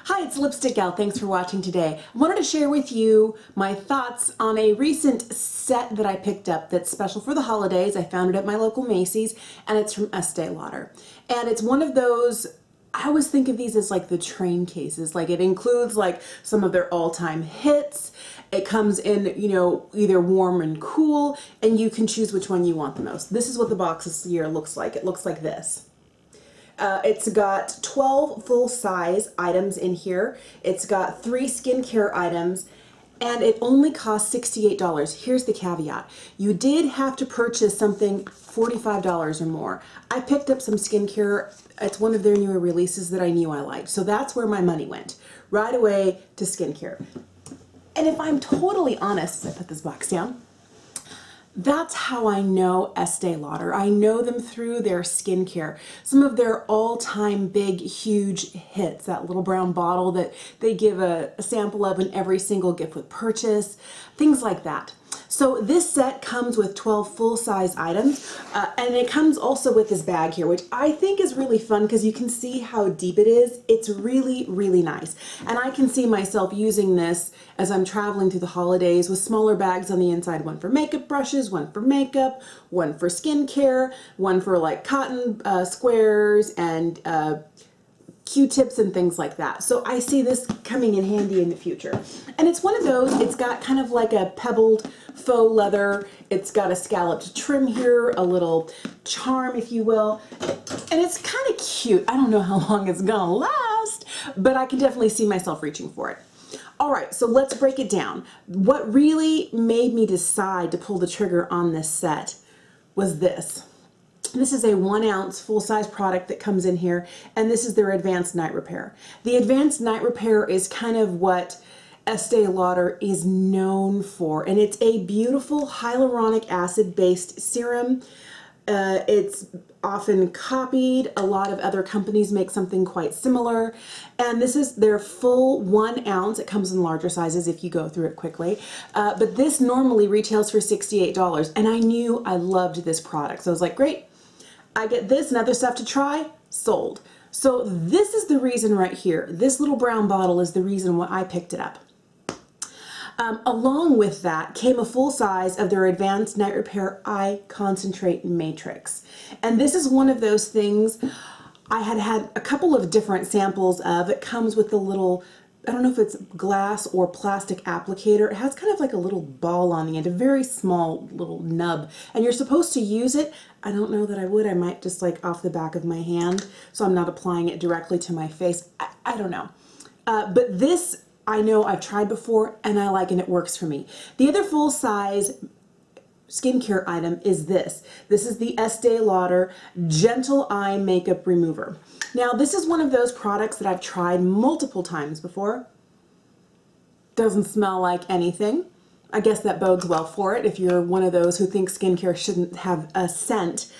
Hi, it's Lipstick Gal. Thanks for watching today. I wanted to share with you my thoughts on a recent set that I picked up that's special for the holidays. I found it at my local Macy's, and it's from Estee Lauder. And it's one of those, I always think of these as like the train cases. Like it includes like some of their all-time hits. It comes in, you know, either warm and cool, and you can choose which one you want the most. This is what the box this year looks like. It looks like this. It's got 12 full-size items in here. It's got 3 skincare items, and it only costs $68. Here's the caveat. You did have to purchase something $45 or more. I picked up some skincare. It's one of their newer releases that I knew I liked. So that's where my money went. Right away to skincare. And if I'm totally honest, as I put this box down, that's how I know Estee Lauder. I know them through their skincare. Some of their all-time big, huge hits, that little brown bottle that they give a sample of in every single gift with purchase, things like that. So this set comes with 12 full-size items, and it comes also with this bag here, which I think is really fun because you can see how deep it is. It's really, really nice. And I can see myself using this as I'm traveling through the holidays with smaller bags on the inside, one for makeup brushes, one for makeup, one for skincare, one for like cotton squares and Q-tips and things like that. So I see this coming in handy in the future. And it's one of those, it's got kind of like a pebbled faux leather. It's got a scalloped trim here, a little charm, if you will. And it's kind of cute. I don't know how long it's gonna last, but I can definitely see myself reaching for it. All right, so let's break it down. What really made me decide to pull the trigger on this set was this. This is a 1 ounce full-size product that comes in here, and this is their Advanced Night Repair. The Advanced Night Repair is kind of what Estee Lauder is known for, and it's a beautiful hyaluronic acid-based serum. It's often copied. A lot of other companies make something quite similar, and this is their full 1 ounce. It comes in larger sizes if you go through it quickly, but this normally retails for $68, and I knew I loved this product, so I was like, great. I get this and other stuff to try, sold. So this is the reason right here. This little brown bottle is the reason why I picked it up. Along with that came a full size of their Advanced Night Repair Eye Concentrate Matrix. And this is one of those things I had a couple of different samples of. It comes with a little, I don't know if it's glass or plastic applicator. It has kind of like a little ball on the end, a very small little nub. And you're supposed to use it. I don't know that I would. I might just like off the back of my hand, so I'm not applying it directly to my face. I don't know. But this, I know I've tried before, and I like, and it works for me. The other full-size skincare item is this. This is the Estee Lauder Gentle Eye Makeup Remover. Now, this is one of those products that I've tried multiple times before. Doesn't smell like anything. I guess that bodes well for it if you're one of those who think skincare shouldn't have a scent.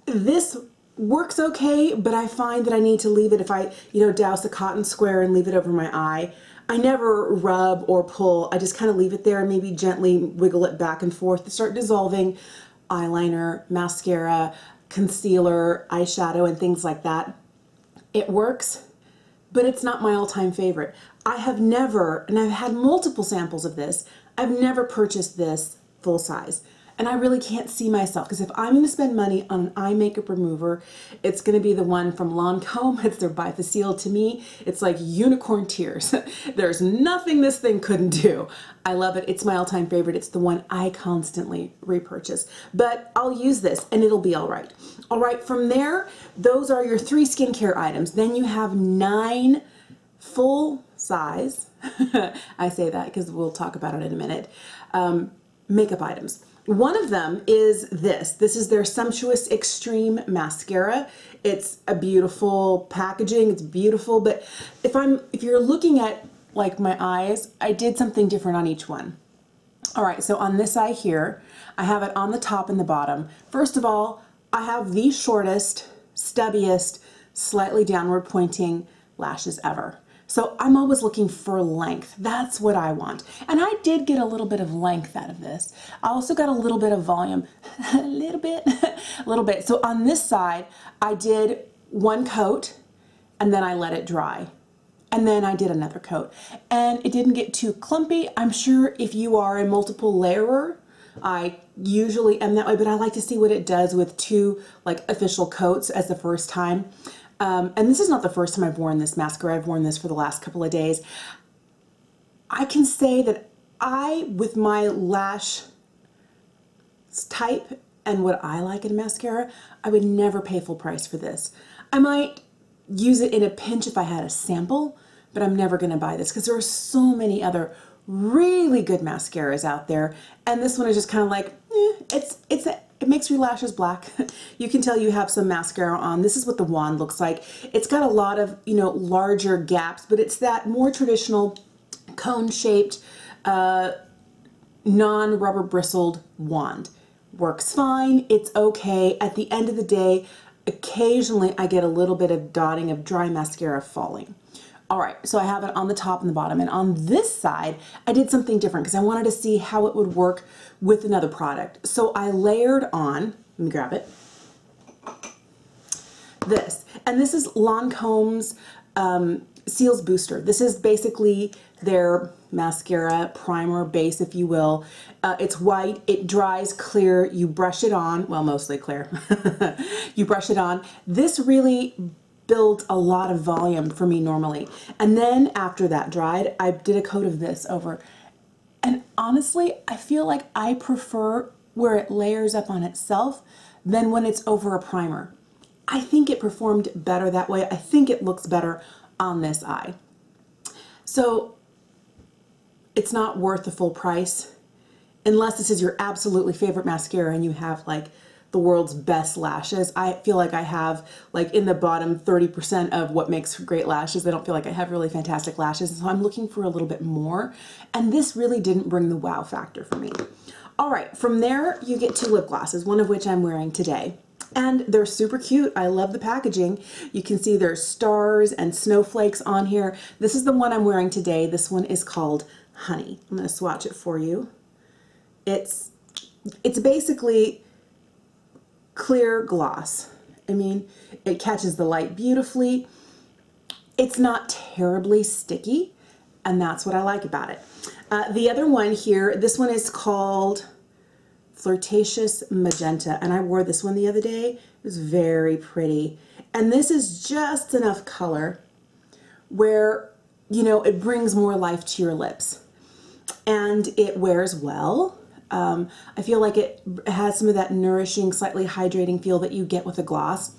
This works okay, but I find that I need to leave it if I, douse a cotton square and leave it over my eye. I never rub or pull. I just kind of leave it there and maybe gently wiggle it back and forth to start dissolving eyeliner, mascara, concealer, eyeshadow, and things like that. It works, but it's not my all-time favorite. I have never, and I've had multiple samples of this, I've never purchased this full size. And I really can't see myself, because if I'm going to spend money on an eye makeup remover, it's going to be the one from Lancome. It's their Bifacil. To me, it's like unicorn tears. There's nothing this thing couldn't do. I love it. It's my all-time favorite. It's the one I constantly repurchase. But I'll use this, and it'll be all right. All right, from there, those are your 3 skincare items. Then you have 9 full size, I say that because we'll talk about it in a minute, makeup items. One of them is this. This is their Sumptuous Extreme mascara. It's a beautiful packaging. It's beautiful, but if you're looking at like my eyes, I did something different on each one. All right, so on this eye here, I have it on the top and the bottom. First of all, I have the shortest, stubbiest, slightly downward pointing lashes ever. So I'm always looking for length. That's what I want. And I did get a little bit of length out of this. I also got a little bit of volume, a little bit. So on this side, I did 1 coat and then I let it dry. and then I did another coat. And it didn't get too clumpy. I'm sure if you are a multiple layerer, I usually am that way, but I like to see what it does with two like official coats as the first time. And this is not the first time I've worn this mascara. I've worn this for the last couple of days. I can say that with my lash type and what I like in mascara, I would never pay full price for this. I might use it in a pinch if I had a sample, but I'm never gonna buy this because there are so many other really good mascaras out there, and this one is just kind of like, it makes your lashes black. You can tell you have some mascara on. This is what the wand looks like. It's got a lot of, you know, larger gaps, but it's that more traditional cone-shaped, non-rubber bristled wand. Works fine, it's okay. At the end of the day, occasionally I get a little bit of dotting of dry mascara falling. All right, so I have it on the top and the bottom, and on this side, I did something different because I wanted to see how it would work with another product. So I layered on, let me grab it, this. And this is Lancome's Seals Booster. This is basically their mascara primer base, if you will. It's white, it dries clear, you brush it on, well, mostly clear. You brush it on. This really builds a lot of volume for me normally. And then after that dried, I did a coat of this over. And honestly, I feel like I prefer where it layers up on itself than when it's over a primer. I think it performed better that way. I think it looks better on this eye. So it's not worth the full price unless this is your absolutely favorite mascara and you have like the world's best lashes. I feel like I have like in the bottom 30% of what makes great lashes. I don't feel like I have really fantastic lashes, so I'm looking for a little bit more. And this really didn't bring the wow factor for me. All right, from there you get two lip glosses, one of which I'm wearing today. And they're super cute. I love the packaging. You can see there's stars and snowflakes on here. This is the one I'm wearing today. This one is called Honey. I'm gonna swatch it for you. It's basically clear gloss. I mean, it catches the light beautifully. It's not terribly sticky, and that's what I like about it. The other one here, this one is called Flirtatious Magenta, and I wore this one the other day. It was very pretty. And this is just enough color where, you know, it brings more life to your lips. And it wears well. I feel like it has some of that nourishing, slightly hydrating feel that you get with a gloss.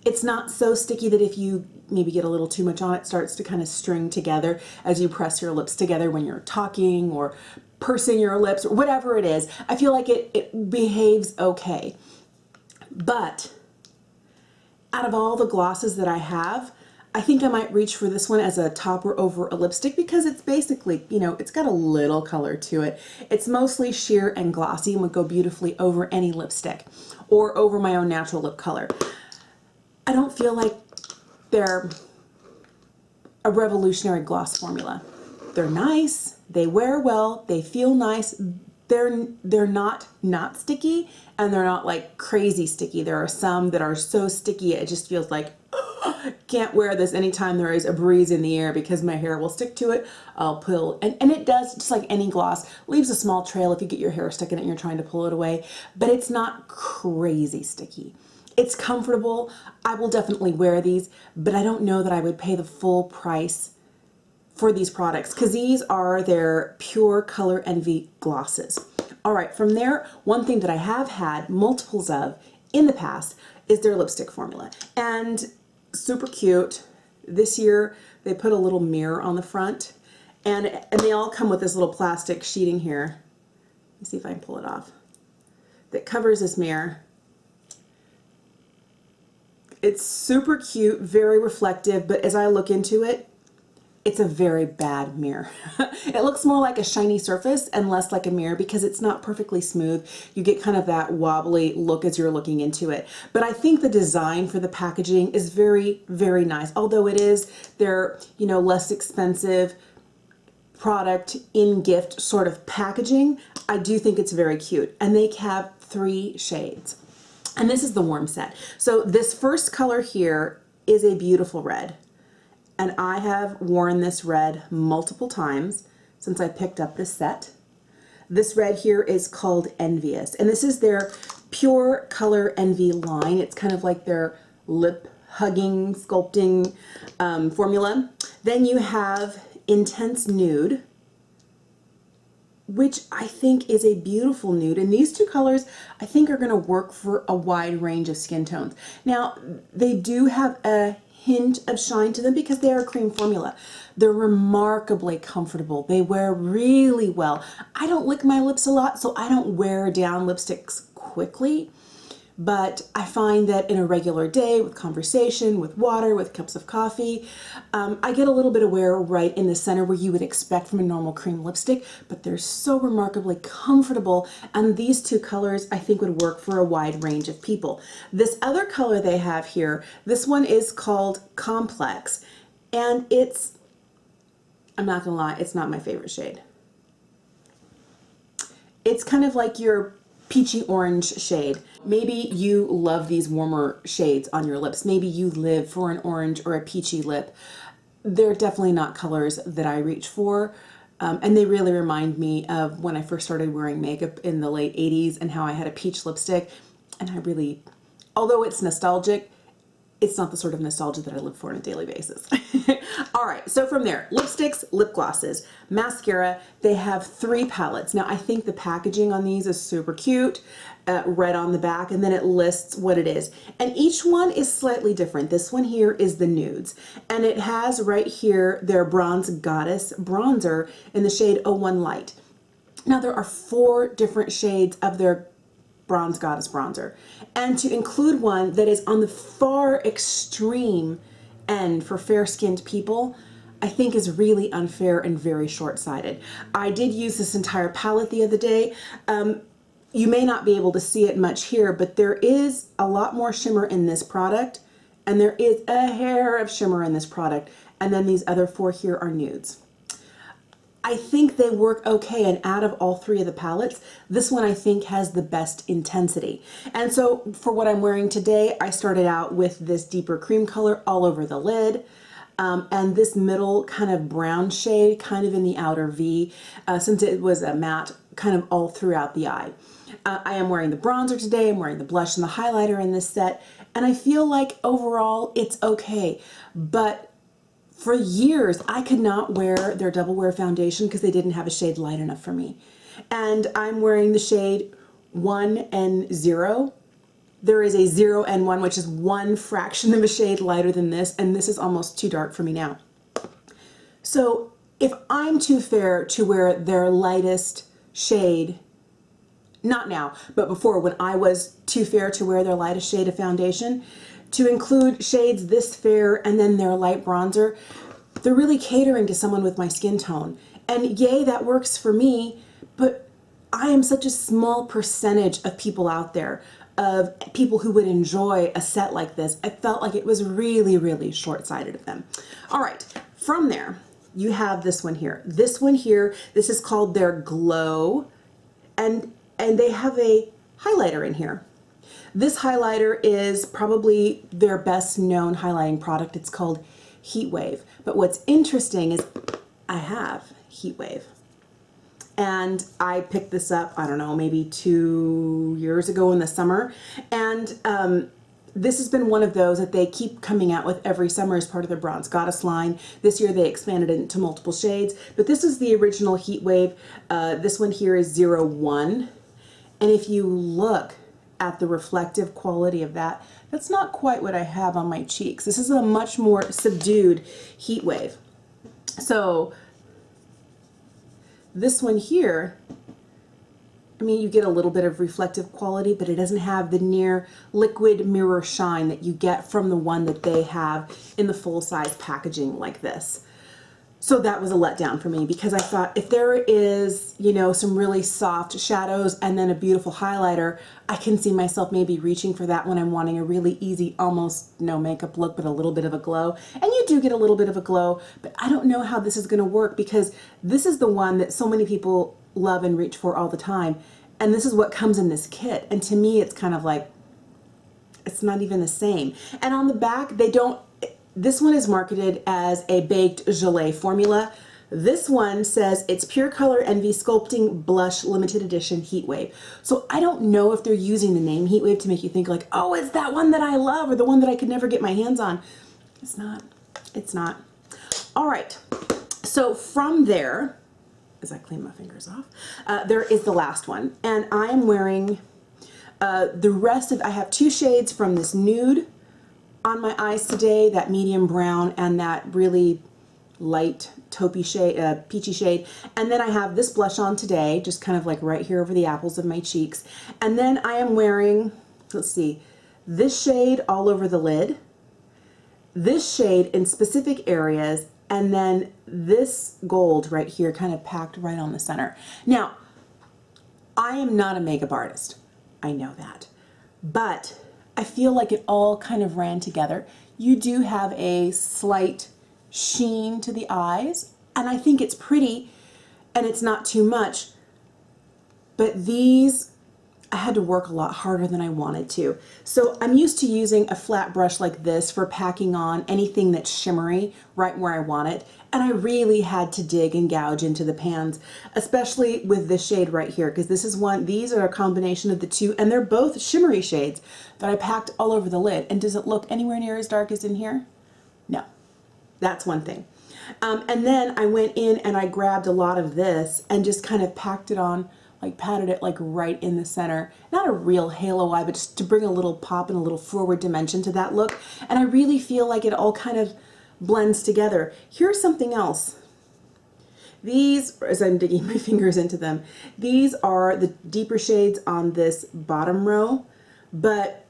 It's not so sticky that if you maybe get a little too much on it, starts to kind of string together as you press your lips together when you're talking or pursing your lips or whatever it is. I feel like it behaves okay. But out of all the glosses that I have, I think I might reach for this one as a topper over a lipstick because it's basically, you know, it's got a little color to it. It's mostly sheer and glossy and would go beautifully over any lipstick or over my own natural lip color. I don't feel like they're a revolutionary gloss formula. They're nice, they wear well, they feel nice. They're not sticky, and they're not like crazy sticky. There are some that are so sticky it just feels like can't wear this anytime there is a breeze in the air because my hair will stick to it. I'll pull, and it does, just like any gloss, leaves a small trail if you get your hair stuck in it and you're trying to pull it away, but it's not crazy sticky. It's comfortable. I will definitely wear these, but I don't know that I would pay the full price for these products because these are their Pure Color Envy glosses. All right, from there, one thing that I have had multiples of in the past is their lipstick formula. And super cute. This year, they put a little mirror on the front, and they all come with this little plastic sheeting here. Let me see if I can pull it off. That covers this mirror. It's super cute, very reflective, but as I look into it, it's a very bad mirror. It looks more like a shiny surface and less like a mirror because it's not perfectly smooth. You get kind of that wobbly look as you're looking into it. But I think the design for the packaging is very, very nice. Although it is their, you know, less expensive product in gift sort of packaging, I do think it's very cute. And they have 3 shades. And this is the warm set. So this first color here is a beautiful red. and I have worn this red multiple times since I picked up this set. This red here is called Envious, and this is their Pure Color Envy line. It's kind of like their lip hugging, sculpting formula. Then you have Intense Nude, which I think is a beautiful nude. And these two colors I think are going to work for a wide range of skin tones. Now, they do have a hint of shine to them because they are a cream formula. They're remarkably comfortable. They wear really well. I don't lick my lips a lot, so I don't wear down lipsticks quickly. But I find that in a regular day with conversation, with water, with cups of coffee, I get a little bit of wear right in the center where you would expect from a normal cream lipstick, but they're so remarkably comfortable, and these two colors I think would work for a wide range of people. This other color they have here, this one is called Complex, and it's, I'm not gonna lie, it's not my favorite shade. It's kind of like your peachy orange shade. Maybe you love these warmer shades on your lips. Maybe you live for an orange or a peachy lip. They're definitely not colors that I reach for. And they really remind me of when I first started wearing makeup in the late 80s and how I had a peach lipstick. And I really, although it's nostalgic, it's not the sort of nostalgia that I live for on a daily basis. All right, so from there, lipsticks, lip glosses, mascara, they have 3 palettes. Now, I think the packaging on these is super cute, red on the back, and then it lists what it is. And each one is slightly different. This one here is the nudes, and it has right here their Bronze Goddess bronzer in the shade 01 Light. Now, there are 4 different shades of their Bronze Goddess bronzer, and to include one that is on the far extreme end for fair-skinned people, I think is really unfair and very short-sighted. I did use this entire palette the other day. You may not be able to see it much here, but there is a lot more shimmer in this product, and there is a hair of shimmer in this product, and then these other 4 here are nudes. I think they work okay, and out of all 3 of the palettes, this one I think has the best intensity. And so for what I'm wearing today, I started out with this deeper cream color all over the lid, and this middle kind of brown shade kind of in the outer V, since it was a matte kind of all throughout the eye. I am wearing the bronzer today, I'm wearing the blush and the highlighter in this set, and I feel like overall it's okay, but for years, I could not wear their Double Wear foundation because they didn't have a shade light enough for me. And I'm wearing the shade 1 and 0. There is a 0 and 1, which is 1 fraction of a shade lighter than this, and this is almost too dark for me now. So if I'm too fair to wear their lightest shade, not now, but before when I was too fair to wear their lightest shade of foundation, to include shades this fair and then their light bronzer, they're really catering to someone with my skin tone. And yay, that works for me, but I am such a small percentage of people out there, of people who would enjoy a set like this. I felt like it was really, really short-sighted of them. All right, from there, you have this one here. This one here, this is called their Glow, and they have a highlighter in here. This highlighter is probably their best known highlighting product. It's called Heatwave. But what's interesting is I have Heatwave. And I picked this up, I don't know, maybe 2 years ago in the summer. And this has been one of those that they keep coming out with every summer as part of their Bronze Goddess line. This year they expanded it into multiple shades. But this is the original Heatwave. This one here is 01. And if you look at the reflective quality of that, that's not quite what I have on my cheeks. This is a much more subdued heat wave. So this one here, I mean, you get a little bit of reflective quality, but it doesn't have the near liquid mirror shine that you get from the one that they have in the full-size packaging like this. So that was a letdown for me, because I thought if there is, you know, some really soft shadows and then a beautiful highlighter, I can see myself maybe reaching for that when I'm wanting a really easy, almost no makeup look, but a little bit of a glow. And you do get a little bit of a glow, but I don't know how this is going to work, because this is the one that so many people love and reach for all the time. And this is what comes in this kit. And to me, it's kind of like, it's not even the same. And on the back, they don't, This one is marketed as a baked gelée formula. This one says it's Pure Color Envy Sculpting Blush Limited Edition Heatwave. So I don't know if they're using the name Heatwave to make you think like, oh, it's that one that I love or the one that I could never get my hands on. It's not. It's not. All right. So from there, as I clean my fingers off, there is the last one. And I'm wearing the rest of, I have two shades from this nude on my eyes today, that medium brown and that really light taupey shade, peachy shade. And then I have this blush on today, just kind of like right here over the apples of my cheeks. And then I am wearing, let's see, this shade all over the lid, this shade in specific areas, and then this gold right here kind of packed right on the center. Now, I am not a makeup artist. I know that. But I feel like it all kind of ran together. You do have a slight sheen to the eyes, and I think it's pretty, and it's not too much. But these, I had to work a lot harder than I wanted to. So I'm used to using a flat brush like this for packing on anything that's shimmery right where I want it. And I really had to dig and gouge into the pans, especially with this shade right here, because this is one, these are a combination of the two, and they're both shimmery shades that I packed all over the lid. And does it look anywhere near as dark as in here? No, that's one thing. And then I went in and I grabbed a lot of this and just kind of packed it on, like patted it like right in the center. Not a real halo eye, but just to bring a little pop and a little forward dimension to that look. And I really feel like it all kind of blends together. Here's something else. These, as I'm digging my fingers into them, these are the deeper shades on this bottom row, but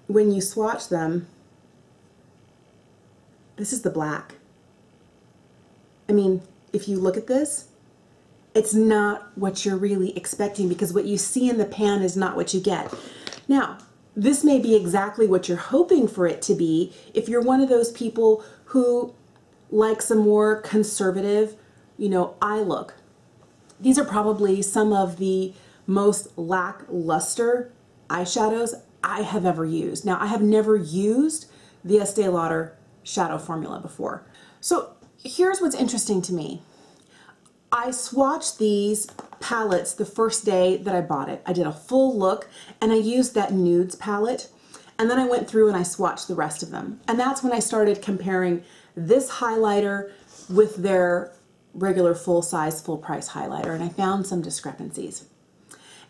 when you swatch them, this is the black. I mean, if you look at this, it's not what you're really expecting, because what you see in the pan is not what you get. Now, this may be exactly what you're hoping for it to be if you're one of those people who likes a more conservative, you know, eye look. These are probably some of the most lackluster eyeshadows I have ever used. Now, I have never used the Estee Lauder shadow formula before. So here's what's interesting to me. I swatched these palettes the first day that I bought it. I did a full look and I used that nudes palette, and then I went through and I swatched the rest of them. And that's when I started comparing this highlighter with their regular full size, full price highlighter, and I found some discrepancies.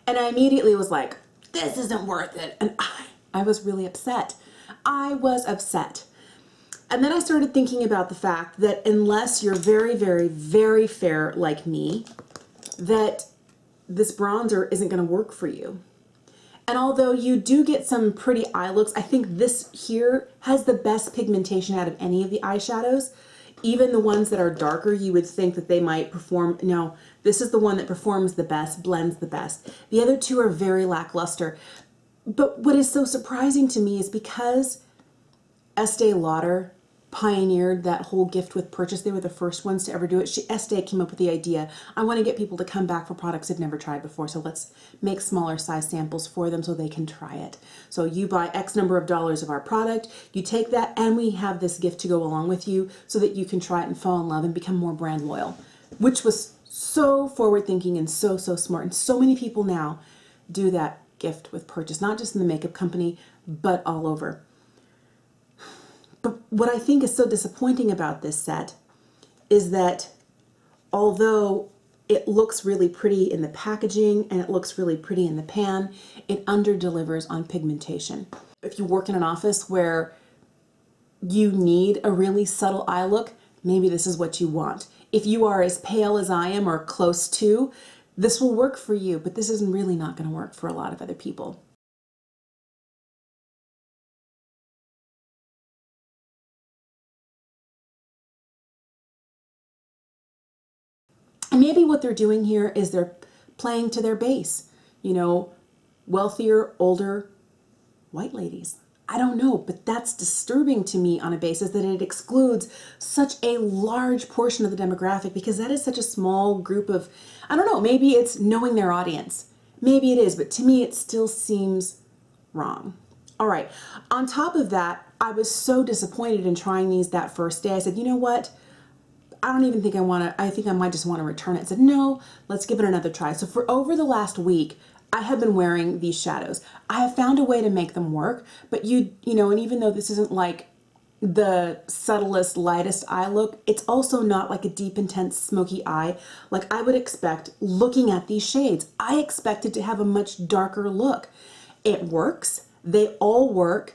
And I immediately was like, this isn't worth it. And I was really upset. I was upset. And then I started thinking about the fact that unless you're very, very, very fair like me, that this bronzer isn't going to work for you. And although you do get some pretty eye looks, I think this here has the best pigmentation out of any of the eyeshadows. Even the ones that are darker, you would think that they might perform. No, this is the one that performs the best, blends the best. The other two are very lackluster. But what is so surprising to me is because Estee Lauder pioneered that whole gift with purchase. They were the first ones to ever do it. Estee came up with the idea, I want to get people to come back for products they've never tried before, so let's make smaller size samples for them so they can try it. So you buy X number of dollars of our product, you take that, and we have this gift to go along with you so that you can try it and fall in love and become more brand loyal, which was so forward thinking and so smart. And so many people now do that gift with purchase, not just in the makeup company, but all over. But what I think is so disappointing about this set is that although it looks really pretty in the packaging and it looks really pretty in the pan, it under-delivers on pigmentation. If you work in an office where you need a really subtle eye look, maybe this is what you want. If you are as pale as I am or close to, this will work for you, but this is really not going to work for a lot of other people. And maybe what they're doing here is they're playing to their base, you know, wealthier, older, white ladies. I don't know, but that's disturbing to me on a basis that it excludes such a large portion of the demographic, because that is such a small group of, I don't know, maybe it's knowing their audience. Maybe it is, but to me it still seems wrong. All right, on top of that, I was so disappointed in trying these that first day. I said, you know what? I don't even think I want to, I think I might just want to return it. I said, no, let's give it another try. So for over the last week, I have been wearing these shadows. I have found a way to make them work, but you know, and even though this isn't like the subtlest, lightest eye look, it's also not like a deep, intense, smoky eye like I would expect looking at these shades. I expected to have a much darker look. It works. They all work,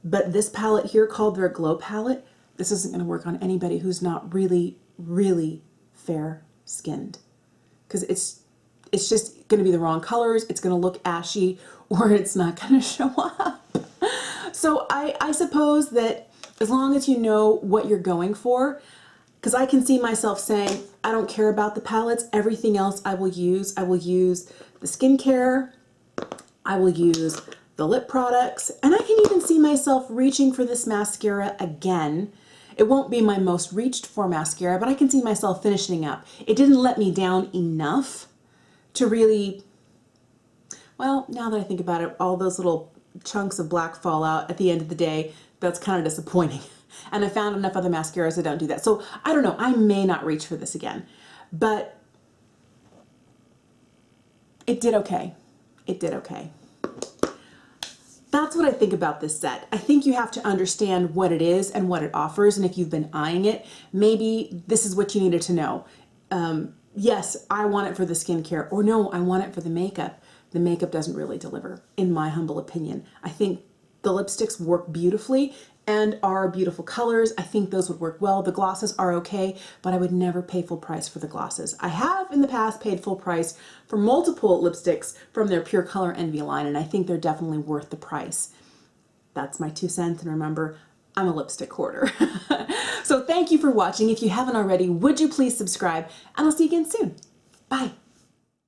but this palette here called their Glow Palette, this isn't going to work on anybody who's not really, really fair skinned, because it's just going to be the wrong colors. It's going to look ashy, or it's not going to show up. So I suppose that as long as you know what you're going for, because I can see myself saying, I don't care about the palettes, everything else I will use. I will use the skincare, I will use the lip products, and I can even see myself reaching for this mascara again. It won't be my most reached for mascara, but I can see myself finishing up. It didn't let me down enough to really, well, now that I think about it, all those little chunks of black fallout at the end of the day, that's kind of disappointing. And I found enough other mascaras that don't do that. So I don't know, I may not reach for this again, but it did okay. It did okay. That's what I think about this set. I think you have to understand what it is and what it offers, and if you've been eyeing it, maybe this is what you needed to know. Yes, I want it for the skincare, or no, I want it for the makeup. The makeup doesn't really deliver, in my humble opinion. I think the lipsticks work beautifully and are beautiful colors. I think those would work well. The glosses are okay, but I would never pay full price for the glosses. I have in the past paid full price for multiple lipsticks from their Pure Color Envy line, and I think they're definitely worth the price. That's my 2 cents, and remember, I'm a lipstick hoarder. So thank you for watching. If you haven't already, would you please subscribe, and I'll see you again soon. Bye.